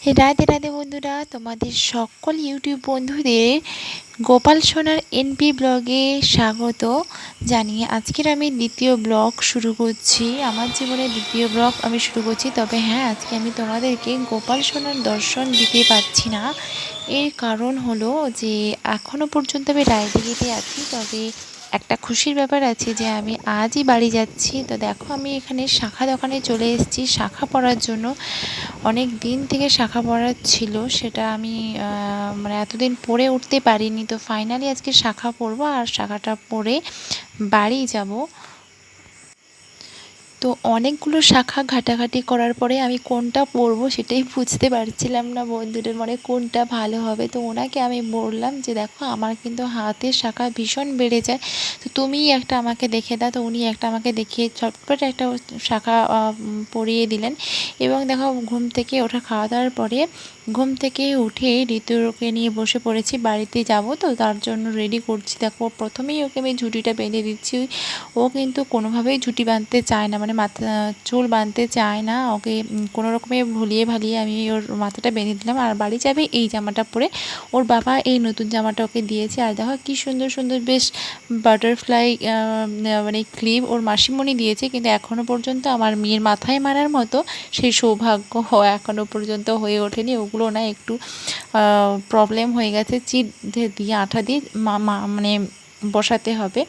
রাধে রাধে বন্ধুরা, তোমাদের সকল ইউটিউব বন্ধুদের গোপাল সোনার এনপি ব্লগে স্বাগত জানিয়ে আজকের আমি দ্বিতীয় ব্লগ শুরু করছি। আমার জীবনের দ্বিতীয় ব্লগ আমি শুরু করছি। তবে হ্যাঁ, আজকে আমি তোমাদেরকে গোপাল সোনার দর্শন দিতে পারছি না। এর কারণ হলো যে এখনও পর্যন্ত আমি রায়দিঘিতে আছি। তবে একটা খুশির ব্যাপার আছে যে আমি আজই বাড়ি যাচ্ছি। তো দেখো, আমি এখানে শাখা দোকানে চলে এসেছি শাখা পরার জন্য। অনেক দিন থেকে শাখা পরার ছিল, সেটা আমি মানে এতদিন পরে উঠতে পারিনি। তো ফাইনালি আজকে শাখা পরবো আর শাখাটা পরে বাড়ি যাব। তো অনেকগুলো শাখা ঘাটাঘাটি করার পরে আমি কোনটা পরবো সেটাই বুঝতে পারছিলাম না বন্ধুদের, মানে কোনটা ভালো হবে। তো ওনাকে আমি বললাম যে দেখো, আমার কিন্তু হাতের শাখা ভীষণ বেড়ে যায়, তো তুমিই একটা আমাকে দেখে দাও। তো উনি একটা আমাকে দেখিয়ে চটপট একটা শাখা পরিয়ে দিলেন। এবং দেখো, ঘুম থেকে ওঠা, খাওয়া দাওয়ার পরে ঘুম থেকে উঠে ঋতুকে নিয়ে বসে পড়েছি। বাড়িতে যাব তো তার জন্য রেডি করছি। দেখো, প্রথমেই ওকে আমি ঝুঁটিটা বেঁধে দিচ্ছি। ও কিন্তু কোনোভাবেই ঝুঁটি বাঁধতে চায় না, মানে মাথা চুল বাঁধতে চায় না। ওকে কোনো রকমে ভুলিয়ে ভালিয়ে আমি ওর মাথাটা বেঁধে দিলাম। আর বাড়ি যাবে এই জামাটা পরে। ওর বাবা এই নতুন জামাটা ওকে দিয়েছে। আর দেখো কি সুন্দর সুন্দর বেশ বাটারফ্লাই মানে ক্লিপ ওর মাসিমণি দিয়েছে, কিন্তু এখনও পর্যন্ত আমার মেয়ের মাথায় মারার মতো সেই সৌভাগ্য এখনও পর্যন্ত হয়ে ওঠেনি। ওগুলো না একটু প্রবলেম হয়ে গেছে, চিট দিয়ে আঠা দিয়ে মানে বসাতে হবে।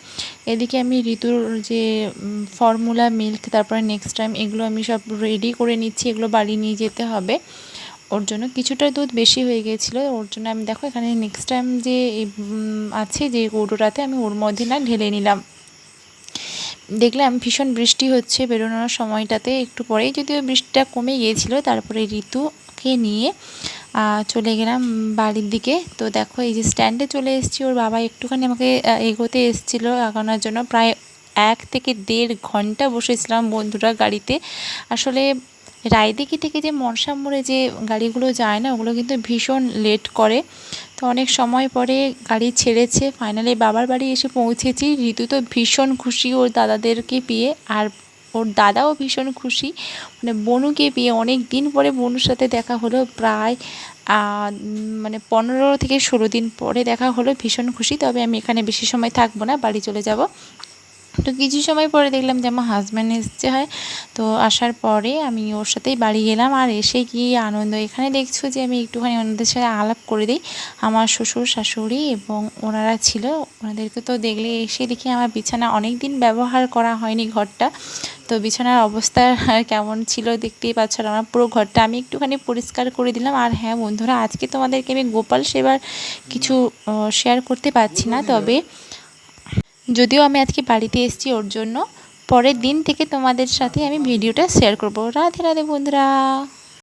এদিকে আমি ঋতুর যে ফর্মুলা মিল্ক, তারপরে নেক্সট টাইম এগুলো আমি সব রেডি করে নিচ্ছি। এগুলো বাড়ি নিয়ে যেতে হবে ওর জন্য। কিছুটা দুধ বেশি হয়ে গিয়েছিলো, ওর জন্য আমি দেখো এখানে নেক্সট টাইম যে আছে যে কৌটোটাতে আমি ওর মধ্যে না ঢেলে নিলাম। দেখলাম ভীষণ বৃষ্টি হচ্ছে বেরোনোর সময়টাতে, একটু পরেই যদিও বৃষ্টিটা কমে গিয়েছিলো। তারপরে ঋতুকে নিয়ে চলে গেলাম বাড়ির দিকে। তো দেখো, এই যে স্ট্যান্ডে চলে এসেছি। ওর বাবা একটুখানি আমাকে এগোতে এসেছিলো আগানোর জন্য। প্রায় 1 থেকে 1.5 ঘন্টা বসেছিলাম বন্ধুরা গাড়িতে। আসলে রায়দিঘি থেকে যে মনসামুড়ে যে গাড়িগুলো যায় না, ওগুলো কিন্তু ভীষণ লেট করে। তো অনেক সময় পরে গাড়ি ছেড়েছে, ফাইনালি বাবার বাড়ি এসে পৌঁছেছি। ঋতু তো ভীষণ খুশি ওর দাদাদেরকে পেয়ে, আর ওর দাদাও ভীষণ খুশি, মানে বনুকে পেয়ে। অনেক দিন পরে বনুর সাথে দেখা হলো, প্রায় মানে 15 থেকে 16 দিন পরে দেখা হলো। ভীষণ খুশি। তবে আমি এখানে বেশি সময় থাকবো না, বাড়ি চলে যাব। তো কিছু সময় পরে দেখলাম যে আমার হাজব্যান্ড এসছে হয়। তো আসার পরে আমি ওর সাথেই বাড়ি গেলাম। আর এসে কি আনন্দ! এখানে দেখছো যে আমি একটুখানি ওনাদের সাথে আলাপ করে দিই। আমার শ্বশুর শাশুড়ি এবং ওনারা ছিল, ওনাদেরকে তো দেখলে এসে দেখি আমার বিছানা অনেক দিন ব্যবহার করা হয়নি ঘরটা। তো বিছানার অবস্থা কেমন ছিল দেখতেই পাচ্ছ। আর আমার পুরো ঘরটা আমি একটুখানি পরিষ্কার করে দিলাম। আর হ্যাঁ বন্ধুরা, আজকে তোমাদেরকে আমি গোপাল সেবার কিছু শেয়ার করতে পারছি না। তবে যদিও আমি আজকে বাড়িতে এসেছি ওর জন্য, পরের দিন থেকে তোমাদের সাথে আমি ভিডিওটা শেয়ার করব। রাধে রাধে বন্ধুরা।